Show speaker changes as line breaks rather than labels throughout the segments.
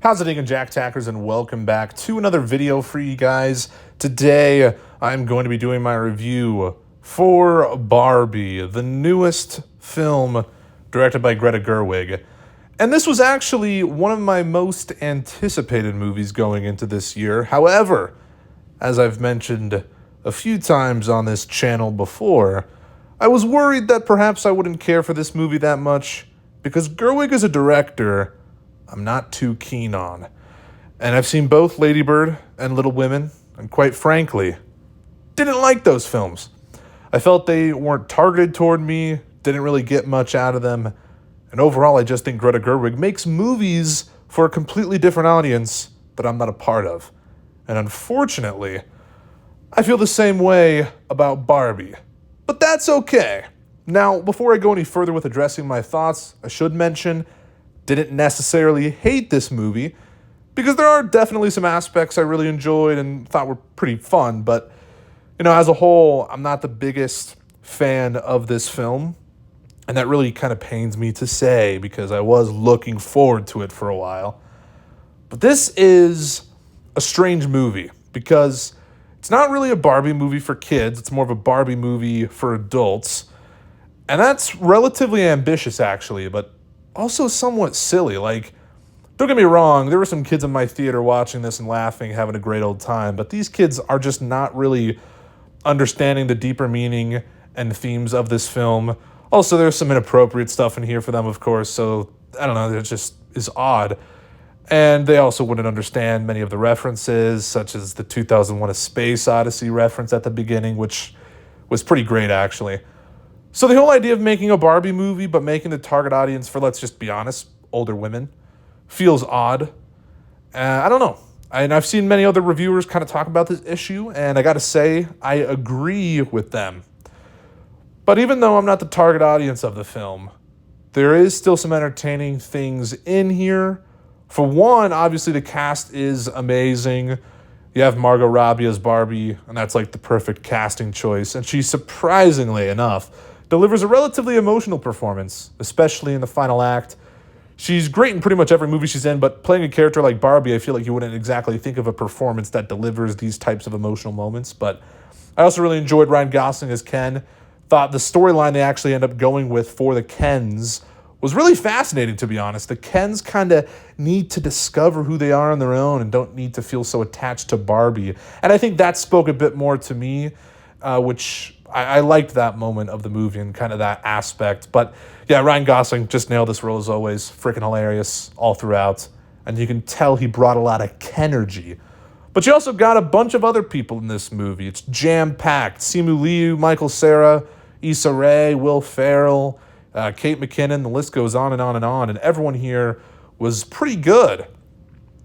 How's it going, Jack Tackers, and welcome back to another video for you guys. Today, I'm going to be doing my review for Barbie, the newest film directed by Greta Gerwig. And this was actually one of my most anticipated movies going into this year. However, as I've mentioned a few times on this channel before, I was worried that perhaps I wouldn't care for this movie that much because Gerwig as a director, I'm not too keen on. And I've seen both Lady Bird and Little Women, and quite frankly, didn't like those films. I felt they weren't targeted toward me, didn't really get much out of them, and overall I just think Greta Gerwig makes movies for a completely different audience that I'm not a part of. And unfortunately, I feel the same way about Barbie. But that's okay. Now, before I go any further with addressing my thoughts, I should mention didn't necessarily hate this movie, because there are definitely some aspects I really enjoyed and thought were pretty fun, but, as a whole, I'm not the biggest fan of this film, and that really kind of pains me to say, because I was looking forward to it for a while. But this is a strange movie, because it's not really a Barbie movie for kids, it's more of a Barbie movie for adults, and that's relatively ambitious, actually, but also somewhat silly. Like, don't get me wrong, there were some kids in my theater watching this and laughing, having a great old time, but these kids are just not really understanding the deeper meaning and themes of this film. Also, there's some inappropriate stuff in here for them, of course, so, I don't know, it just is odd. And they also wouldn't understand many of the references, such as the 2001: A Space Odyssey reference at the beginning, which was pretty great, actually. So the whole idea of making a Barbie movie, but making the target audience for, let's just be honest, older women, feels odd. I don't know. And I've seen many other reviewers kind of talk about this issue, and I gotta say, I agree with them. But even though I'm not the target audience of the film, there is still some entertaining things in here. For one, obviously the cast is amazing. You have Margot Robbie as Barbie, and that's like the perfect casting choice. And she, surprisingly enough, delivers a relatively emotional performance, especially in the final act. She's great in pretty much every movie she's in, but playing a character like Barbie, I feel like you wouldn't exactly think of a performance that delivers these types of emotional moments. But I also really enjoyed Ryan Gosling as Ken. Thought the storyline they actually end up going with for the Kens was really fascinating, to be honest. The Kens kind of need to discover who they are on their own and don't need to feel so attached to Barbie. And I think that spoke a bit more to me, which I liked that moment of the movie and kind of that aspect. But yeah, Ryan Gosling just nailed this role as always. Freaking hilarious all throughout. And you can tell he brought a lot of Kenergy. But you also got a bunch of other people in this movie. It's jam-packed. Simu Liu, Michael Cera, Issa Rae, Will Ferrell, Kate McKinnon. The list goes on and on and on. And everyone here was pretty good.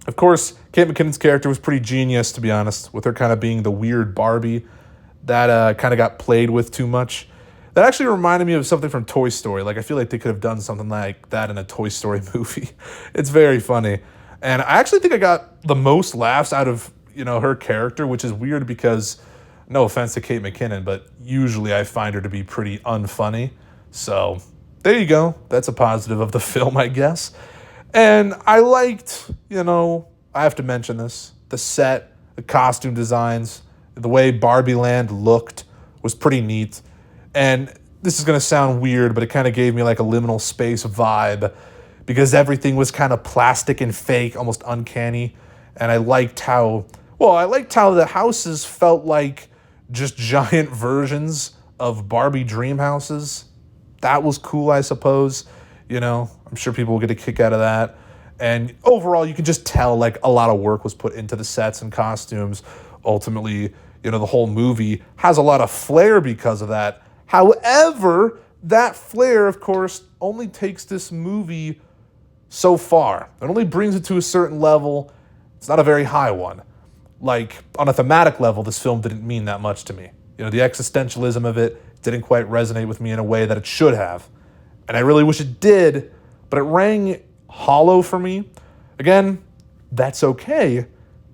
Of course, Kate McKinnon's character was pretty genius, to be honest, with her kind of being the weird Barbie that kind of got played with too much. That actually reminded me of something from Toy Story. Like, I feel like they could have done something like that in a Toy Story movie. It's very funny. And I actually think I got the most laughs out of, her character, which is weird because, no offense to Kate McKinnon, but usually I find her to be pretty unfunny. So, there you go. That's a positive of the film, I guess. And I liked, I have to mention this, the set, the costume designs, the way Barbie Land looked was pretty neat. And this is going to sound weird, but it kind of gave me like a liminal space vibe because everything was kind of plastic and fake, almost uncanny. And I liked how the houses felt like just giant versions of Barbie dream houses. That was cool, I suppose. I'm sure people will get a kick out of that. And overall, you can just tell like a lot of work was put into the sets and costumes. Ultimately, the whole movie has a lot of flair because of that. However, that flair, of course, only takes this movie so far. It only brings it to a certain level. It's not a very high one. Like, on a thematic level, this film didn't mean that much to me. The existentialism of it didn't quite resonate with me in a way that it should have. And I really wish it did, but it rang hollow for me. Again, that's okay,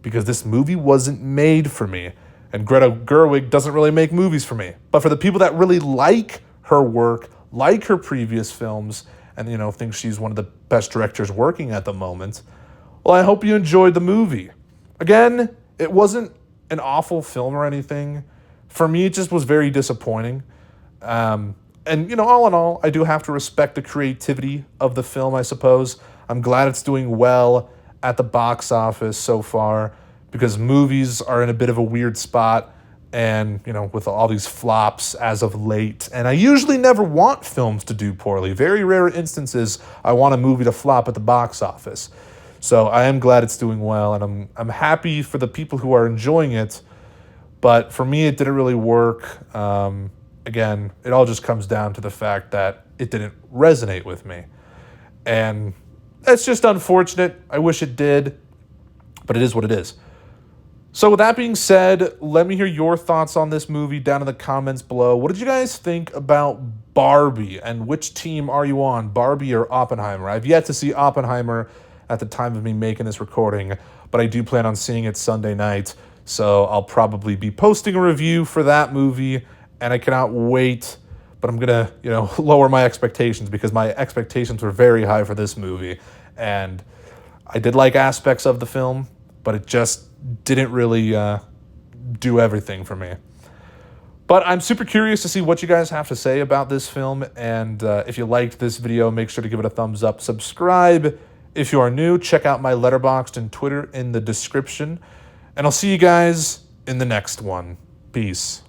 because this movie wasn't made for me. And Greta Gerwig doesn't really make movies for me. But for the people that really like her work, like her previous films, and, think she's one of the best directors working at the moment, Well, I hope you enjoyed the movie. Again, it wasn't an awful film or anything. For me, it just was very disappointing. And, all in all, I do have to respect the creativity of the film, I suppose. I'm glad it's doing well at the box office so far because movies are in a bit of a weird spot and, with all these flops as of late. And I usually never want films to do poorly. Very rare instances I want a movie to flop at the box office. So I am glad it's doing well, and I'm happy for the people who are enjoying it. But for me, it didn't really work. Again, it all just comes down to the fact that it didn't resonate with me. And that's just unfortunate. I wish it did, but it is what it is. So with that being said, let me hear your thoughts on this movie down in the comments below. What did you guys think about Barbie, and which team are you on, Barbie or Oppenheimer? I've yet to see Oppenheimer at the time of me making this recording, but I do plan on seeing it Sunday night, so I'll probably be posting a review for that movie, and I cannot wait, but I'm gonna, lower my expectations because my expectations were very high for this movie, and I did like aspects of the film, but it just didn't really do everything for me. But I'm super curious to see what you guys have to say about this film, and if you liked this video, make sure to give it a thumbs up. Subscribe if you are new. Check out my Letterboxd and Twitter in the description, and I'll see you guys in the next one. Peace.